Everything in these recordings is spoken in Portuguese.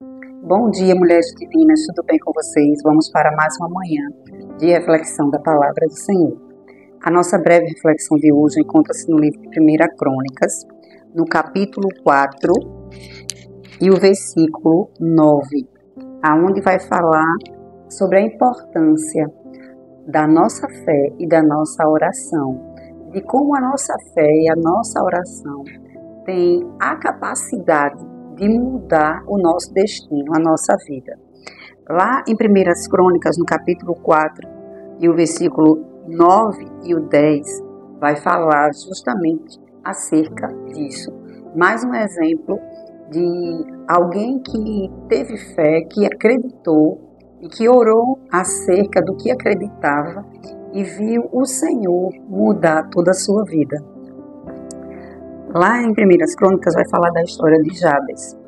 Bom dia, mulheres divinas, tudo bem com vocês? Vamos para mais uma manhã de reflexão da Palavra do Senhor. A nossa breve reflexão de hoje encontra-se no livro de 1 Crônicas, no capítulo 4 e o versículo 9, aonde vai falar sobre a importância da nossa fé e da nossa oração, de como a nossa fé e a nossa oração têm a capacidade de mudar o nosso destino, a nossa vida. Lá em 1 Crônicas, no capítulo 4, e o versículo 9 e o 10, vai falar justamente acerca disso. Mais um exemplo de alguém que teve fé, que acreditou e que orou acerca do que acreditava e viu o Senhor mudar toda a sua vida. Lá em 1 Crônicas vai falar da história de Jabes.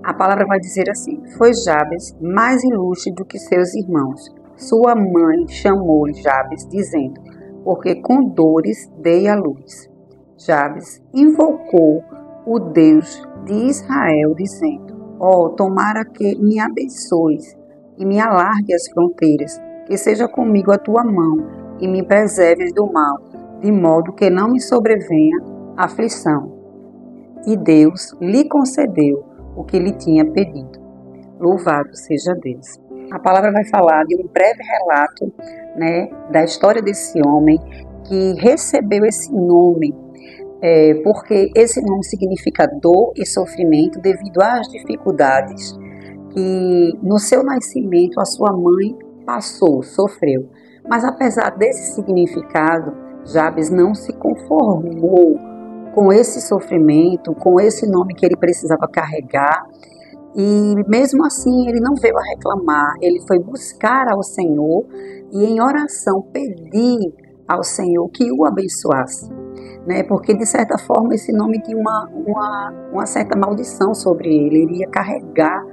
A palavra vai dizer assim: foi Jabes mais ilustre do que seus irmãos. Sua mãe chamou-lhe Jabes, dizendo: porque com dores dei à luz. Jabes invocou o Deus de Israel, dizendo: tomara que me abençoes e me alargue as fronteiras, que seja comigo a tua mão e me preserves do mal, de modo que não me sobrevenha aflição. E Deus lhe concedeu o que lhe tinha pedido. Louvado seja Deus. A palavra vai falar de um breve relato, da história desse homem que recebeu esse nome, porque esse nome significa dor e sofrimento devido às dificuldades que no seu nascimento a sua mãe sofreu. Mas apesar desse significado, Jabes não se conformou com esse sofrimento, com esse nome que ele precisava carregar, e mesmo assim ele não veio a reclamar, ele foi buscar ao Senhor e em oração pedir ao Senhor que o abençoasse, porque de certa forma esse nome tinha uma certa maldição sobre ele, ele ia carregar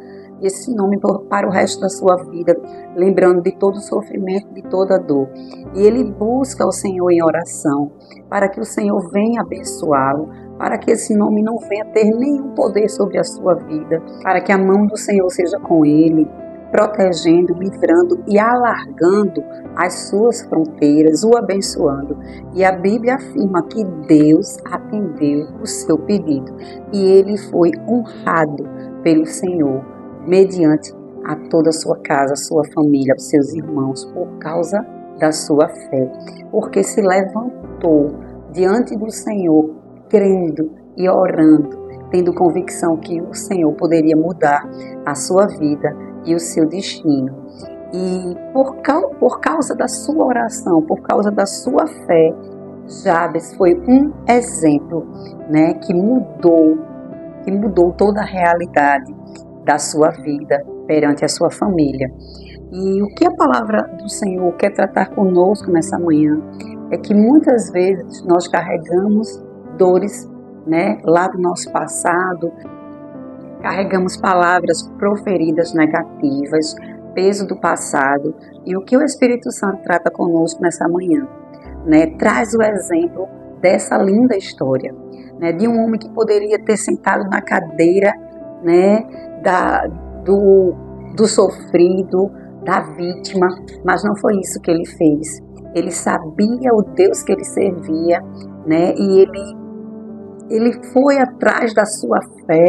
esse nome para o resto da sua vida, lembrando de todo o sofrimento, de toda a dor. E ele busca o Senhor em oração, para que o Senhor venha abençoá-lo, para que esse nome não venha ter nenhum poder sobre a sua vida, para que a mão do Senhor seja com ele, protegendo, livrando e alargando as suas fronteiras, o abençoando. E a Bíblia afirma que Deus atendeu o seu pedido e ele foi honrado pelo Senhor, mediante a toda a sua casa, a sua família, os seus irmãos, por causa da sua fé, porque se levantou diante do Senhor, crendo e orando, tendo convicção que o Senhor poderia mudar a sua vida e o seu destino. E por causa da sua oração, por causa da sua fé, Jabes foi um exemplo, que mudou toda a realidade da sua vida perante a sua família. E o que a palavra do Senhor quer tratar conosco nessa manhã é que muitas vezes nós carregamos dores, lá do nosso passado, carregamos palavras proferidas negativas, peso do passado, e o que o Espírito Santo trata conosco nessa manhã, traz o exemplo dessa linda história, de um homem que poderia ter sentado na cadeira, do sofrido, da vítima, mas não foi isso que ele fez. Ele sabia o Deus que ele servia, e ele foi atrás da sua fé,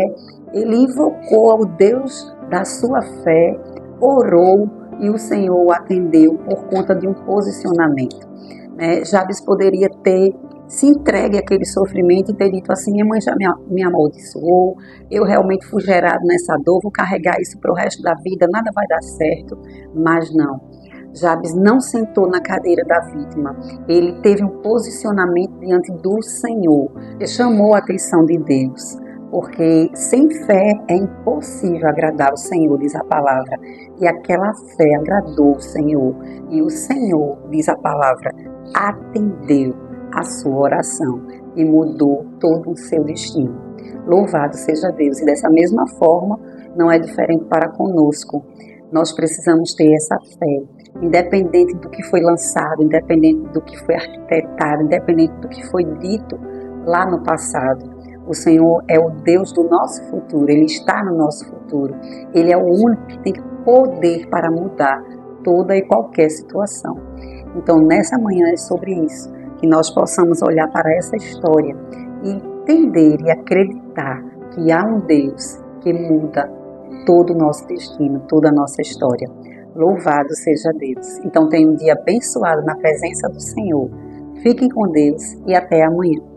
ele invocou ao Deus da sua fé, orou e o Senhor o atendeu por conta de um posicionamento. Jabes poderia ter se entregue àquele sofrimento e ter dito assim: minha mãe já me amaldiçoou, eu realmente fui gerado nessa dor, vou carregar isso para o resto da vida, nada vai dar certo. Mas não, Jabes não sentou na cadeira da vítima, ele teve um posicionamento diante do Senhor, e chamou a atenção de Deus, porque sem fé é impossível agradar o Senhor, diz a palavra, e aquela fé agradou o Senhor, e o Senhor, diz a palavra, atendeu a sua oração e mudou todo o seu destino. Louvado seja Deus. E dessa mesma forma, não é diferente para conosco. Nós precisamos ter essa fé, independente do que foi lançado, independente do que foi arquitetado, independente do que foi dito lá no passado. O Senhor é o Deus do nosso futuro, Ele está no nosso futuro. Ele é o único que tem poder para mudar toda e qualquer situação. Então, nessa manhã é sobre isso, que nós possamos olhar para essa história e entender e acreditar que há um Deus que muda todo o nosso destino, toda a nossa história. Louvado seja Deus. Então, tenha um dia abençoado na presença do Senhor. Fiquem com Deus e até amanhã.